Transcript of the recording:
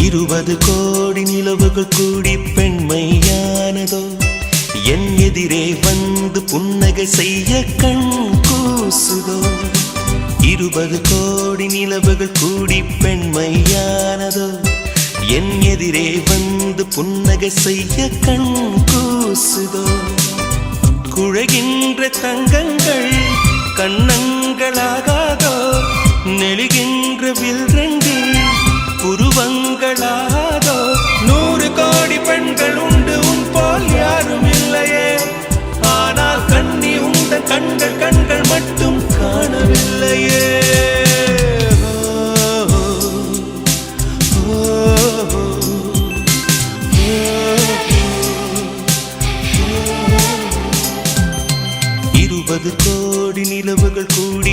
20 கோடி நிலவுகள் கூடி பெண்மையானதோ என் எதிரே வந்து புன்னகை செய்ய கண் கூசுதோ 20 கோடி நிலவுகள் கூடி பெண்மையானதோ என் எதிரே வந்து புன்னகை செய்ய கண் கூசுதோ குழைகின்ற தங்கங்கள் கண்ணங்களாகாதோ நெழுகின்ற வில்ரங்கில் புருவங்களாதோ 100 கோடி பெண்கள் உண்டு உன் போல் யாரும் இல்லையே ஆனால் கண்ணி உந்த கண்கள் கண்கள் மட்டும் காணவில்லையே கோடி நிலவுகள் கூடி